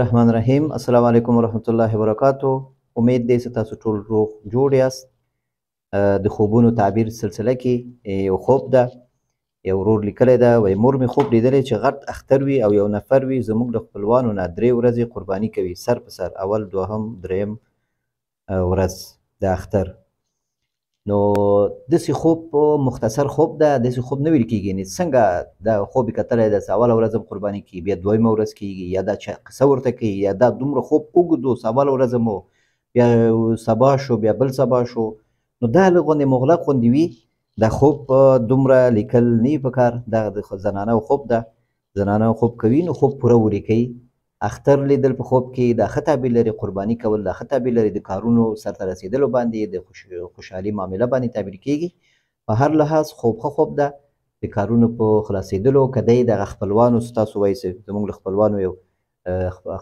رحمان رحیم. السلام علیکم ورحمت الله وبرکاتو. امید دی چې تاسو ټول روغ جوړ یاست. د خوبونو تعبیر سلسله کې یو خوب ده، یو ورور لیکلی ده. وایي مور مې خوب لیدلی چې غټ اختر وي او یو نفر وي زموږ د خپلوانو نه 3 ورځې قرباني کوي سر په سر، اول دوهم دریم ورځ د اختر. نو داسې خوب مختصر خوب ده، داسې خوب نه ویل کېږي. یعنې څنګه دا خوب یې کتلی ده چې اوله ورځ هم قرباني کېږي، بیا دویمه ورځ کېږي، یا دا قصه ورته کوي، یا دا دومره خوب اوږد و چې اوله ورځ مو بیا سبا شو، بیا بل سبا شو. نو دا لږ غوندې مغلق غوندې وي. دا خوب دومره لیکل نه وي پکار. دغه د زنانو خوب ده، زنانه خوب کوي نو خوب پوره ولیکئ. اختر لیدل په خوب کې دا ښه تعبیر لري، قرباني کول دا ښه تعبیر لري، د کارونو سرته رسېدلو باندې، د خوشحالي معامله باندې تعبیر کېږي. په هر لحاظ خوب ښه خوب ده، د کارونو په خلاصېدلو. که دی دغه خپلوانو ستاسو وایي چې زموږ له خپلوانو یو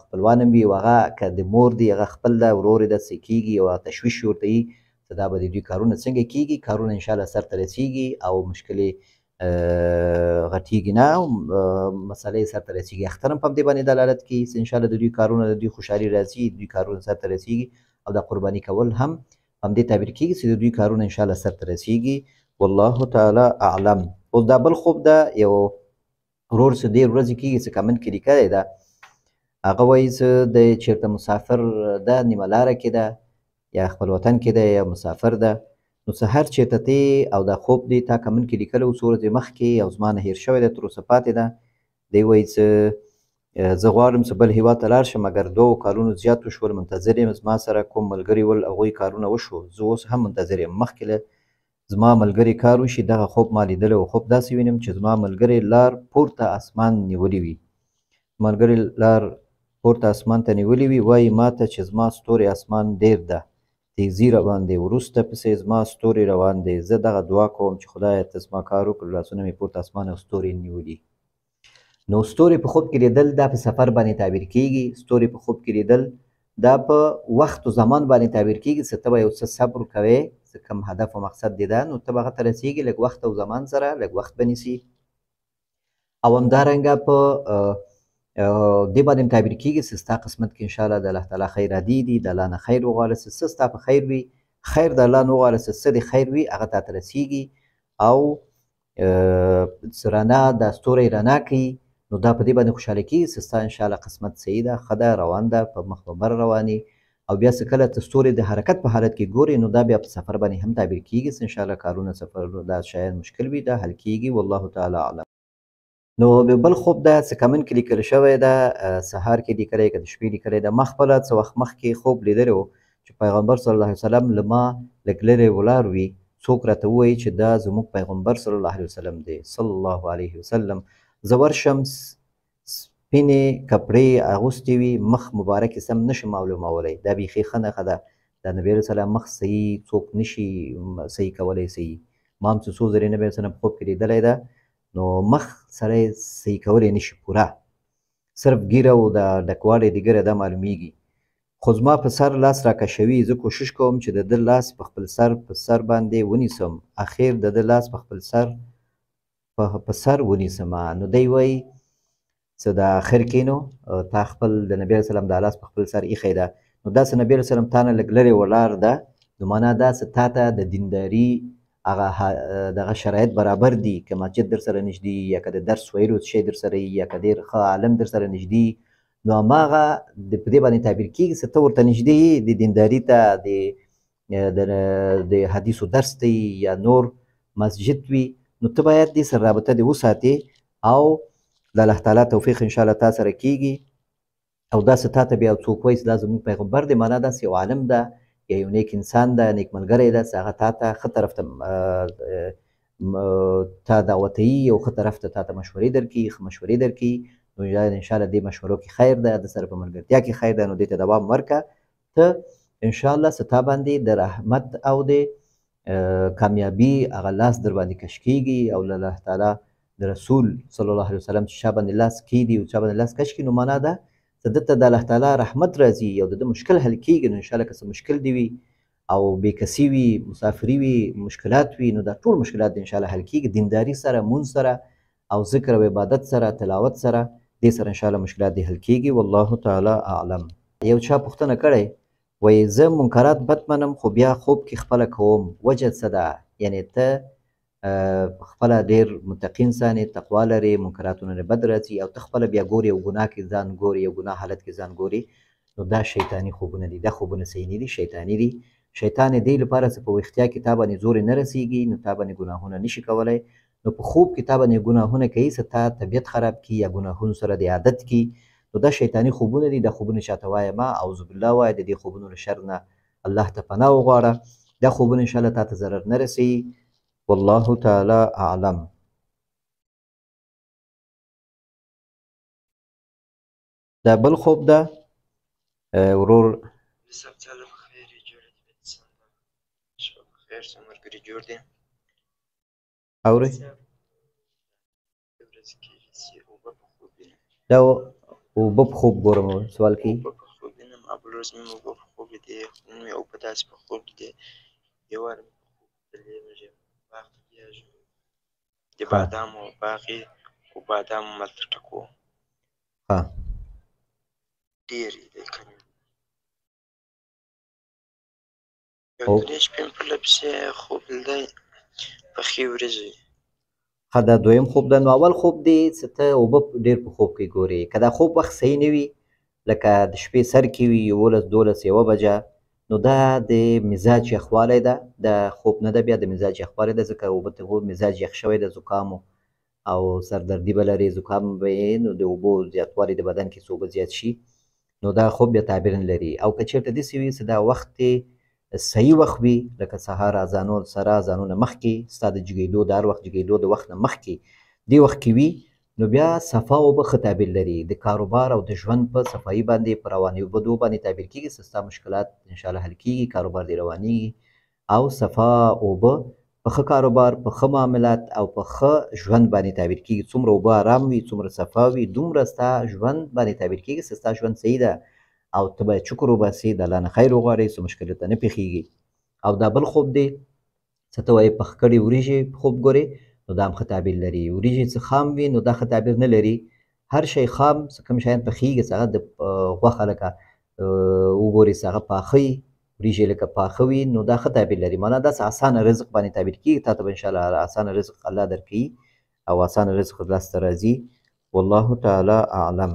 خپلوان هم وي، او هغه که د مور دی هغه خپل ده، ورور یې داسې کېږي او تشویش ورته وي چې دا به د دوی کارونه څنګه کېږي. کارونه انشاءالله سرته رسېږي او مشکلې غټېږي نه، مسئله یې سرته رسېږي. اختر هم په همدې باندې دلالت کوي چې انشاءالله د دوی کارونه، د دوی خوشحالي راځي، د دوی کارونه سرته رسېږي. او دا قرباني کول هم په همدې تعبیر کېږي چې د دوی کارونه انشاءالله سرته رسېږي. والله تعالی اعلم. اوس دا بل خوب ده، یو ورور چې ډېر ورځې کېږي چې کمنټ کې لیکلی ده، هغه وایي چې د چېرته مسافر ده، نیمه لاره کې ده، یا خپل وطن کې ده، یا مسافر ده. نو سهار چېرته تی او دا خوب دی تا کمنټ کې لیکلی و څو ورځې مخکې، او زما نه هېر شوی دی، تر اوسه پاتې ده. دی وایي چې زه غواړم چې بل هېواد ته لاړ شم، مګر 2 کالونو زیات وشول، منتظر یم. زما سره کوم ملګري ول، هغوی کارونه وشو، زه اوس هم منتظر یم. مخکې له زما ملګري کار وشي دغه خوب ما لیدلی و. خوب داسې وینم چې زما ملګري لار پورته اسمان نیولي وي، ملګري لار پورته اسمان ته نیولي وي. وایي ما ته چې زما ستوري اسمان ډېر ده، تیزي روان دی، وروسته پسې زما ستوري روان دی. زه دغه دعا کوم چې خدایه ته زما کار وکړه، لاسونه مې پورته اسمان او ستوري نیولي. نو ستوري په خوب کې لیدل دا په سفر باندې تعبیر کېږي. ستوري په خوب کې لیدل دا په وخت و زمان باندې تعبیر کېږي چې ته به یو څه صبر کوې، چې کوم هدف او مقصد دی ده، نو ته به هغه ته رسېږي. لږ وخت او زمان سره لږ وخت به نیسي. او همدارنګه په دې باندې هم تعبیر کېږي چې ستا قسمت کې انشاءالله د الله تعالی خیر عادي دي، د الله نه خیر وغواړه چې څه ستا په خیر وي، خیر د الله نه وغواړه چې څه د خیر وي هغه تا ته رسېږي. او رڼا دا ستوری رڼا کوي، نو دا په دې باندې خوشحاله کېږي چې ستا انشاءالله قسمت صحیح ده، ښه ده، روان ده، په مخ په بر روانې. او بیا چې کله ته ستوري د حرکت په حالت کې ګورې، نو دا بیا په سفر باندې هم تعبیر کېږي چې انشاءالله کارونه، سفر، دا شیان مشکل وي، دا حل کېږي. والله تعالی اعلم. نو بل خوب ده چې کمنټ کې لیکل شوی ده، سهار کې لیکلی، که د شپې لیکلی ده. ما خپله څه وخت مخکې خوب لیدلی و چې پیغمبر صلی الله علیه وسلم له ما لږ لرې ولاړ وي. څوک راته ووایي چې دا زموږ پیغمبر صلی الله علیه وسلم دی، صلی الله علیه وسلم. زه ورشم سپینې کپړې اغوستې وي، مخ مبارک یې سم نشم معلومولی. دا بیخي ښه نښه ده. د نبي علیه السلام مخ صحیح څوک نشي صحیح کولی. صحیح ما هم چې څو ځلې نبي علیه السلام په خوب کې لیدلی ده، نو مخ سره یې صحیح کولی نشي پوره، صرف ګیره او د ډکوالی د ګیره دا معلومیږي. خو زما په سر لاس راکشوي، زه کوشش کوم چې د ده لاس په خپل سر باندې ونیسم. اخر د ده لاس په خپل په سر ونیسم. نو دی وایي چې د اخر کې نو تا خپل د نبي علیه السلام دا لاس په خپل سر ایښی ده، نو داسې نبي علیه السلام تا نه لږ لرې ولاړ ده. نو معنا دا چې تا ته د دینداري هغه دغه شرایط برابر دي، که مسجد در سره نږدې، یا که د درس ویلو شی در سره یا که ډېر ښه عالم در سره نږدې، نو هماغه په دې باندې تعبیر کېږي چې ته ورته نږدې یې د دینداري ته، د حدیثو درس ته یا نور مسجد وي، نو ته باید دې سره رابطه دې وساتې. او د الله تعالی توفیق انشاءالله تا سره کېږي. او داسې تا ته بیا څوک وایي چې دا زموږ پیغمبر دی، معنا داسې یو عالم ده یا یو نیک انسان ده، نیک ملګری ده، چې هغه تا ته ښه طرف ته تا دعوتوي، او ښه طرف ته تا ته مشورې درکوي، ښه مشورې درکوي. نو انشاءالله دې مشورو کې خیر ده، د سره په ملګرتیا کې خیر ده. نو دې ته دوام ورکړه. ته انشاءالله چې تا باندې د رحمت او د کامیابي هغه لاس در باندې کش کېږي، او له الله تعالی د رسول صلی الله علیه وسلم چې چا باندې لاس کېږدي او چا باندې لاس کش کړي، نو معنا ده چې ده ته د الله تعالی رحمت راځي او د ده مشکل حل کېږي. نو انشاءالله که څه مشکل دي وي او بېکسي وي، مسافري وي، مشکلات وي، نو دا ټول مشکلات د انشاءالله حل کېږي. دینداري سره، مونځ سره، او ذکر او عبادت سره، تلاوت سره دې سره انشاءالله مشکلات دې حل کیږي. والله تعالی اعلم. یو چا پوښتنه کړې وایي زه منکرات بد منم خو بیا خوب کې خپله کوم، وجه څه ده؟ یعنې ته خپله ډېر متقي انسان یې، تقوا لرې، منکراتونه نه بد راځي او ته خپله بیا ګورې یو ګناه کې ځان ګورې، یو ګناه حالت کې ځان ګورې، نو دا شیطاني خوبونه دي. دا خوبونه صحیح نه دي، شیطاني دي. شیطان یې دې لپاره چې په ویښتیا کې تا باندې زور نه رسېږي، نو تا باندې ګناهونه نشي کولی. نو په خوب کې تا باندې ګناهونه کوي چې تا طبیعت خراب کړي یا ګناهونو سره دې عادت کړي، نو دا شیطاني خوبونه دي. دا خوبونه چاته وایه مه، اعوذ بالله وایه، د دې خوبونو له شر نه الله ته پناه وغواړه. دا خوبونه انشاءالله تا ته ضرر نه رسوي. والله تعالی اعلم. دا بل خوب ده ورور اورئ؟ دا اوبه په خوب ګورم سوال کوي. بل ورځ مې اوبه په خوب لیدې، نن مې اوبه داسې په خوب لیدې. یو وار مې په خوب لیدلې باغ ته بیاږم، د بادامو باغ یې، خو بادام هملته ټک و، ډېر یې دی کم. یو درې شپې مې پرله پسې خوب لیدی، پخې ورځې. ښه، دا دویم خوب ده. نو اول خوب دی چې ته اوبه ډېر په خوب کې ګورې، که دا خوب وخت صحیح نه وي، لکه د شپې سر کې وي 11 12 1 بجه، نو دا د مزاج یخوالی ده، دا خوب نه ده، بیا د مزاج یخوالی ده، ځکه اوبه ته مزاج یخ شوی د زکامو او سردردي به لرې، زکام به یې، نو د اوبو زیاتوالی د بدن کې څه اوبه زیات شي، نو دا خوب بیا تعبیر نه لري. او که چېرته داسې وي چې دا وخت صحیح وخت وي، لکه سهار اذانو سره اذانونه مخکې، ستا د جګېدو د هر وخت جګېدو د وخت نه مخکې دې وخت کې وي، نو بیا صفا اوبه ښه تعبیر لري. د کاروبار او د ژوند په صفایي باندې، په روانېدو باندې تعبیر کېږي چې ستا مشکلات انشاءالله حل کېږي، کاروبار دې روانېږي. او صفا اوبه په ښه کاروبار، په ښه معاملات او په ښه ژوند باندې تعبیر کېږي. څومره اوبه ارام وي، څومره صفا وي، دومره ستا ژوند باندې تعبیر کېږي چې ستا ژوند صحیح ده او ته باید شکر وباسې، د الله نه خیر وغواړې، څه مشکل ته نه پېښېږي. او دا بل خوب دی څه ته وایي پخ کړې وریژې په خوب ګورې، نو دا هم ښه تعبیر لري. وریژې چې خام وي نو دا ښه تعبیر نه لري. هر شی خام چې کوم شیان پخېږي چې هغه د غوښه لکه وګورې چې هغه پاخه وي، وریژې لکه پاخه وي، نو دا ښه تعبیر لري. معنا داسې اسانه رزق باندې تعبیر کېږي، تا ته به انشاءالله اسانه رزق الله درکوي او اسانه رزق لاسته راځي. والله تعالی اعلم.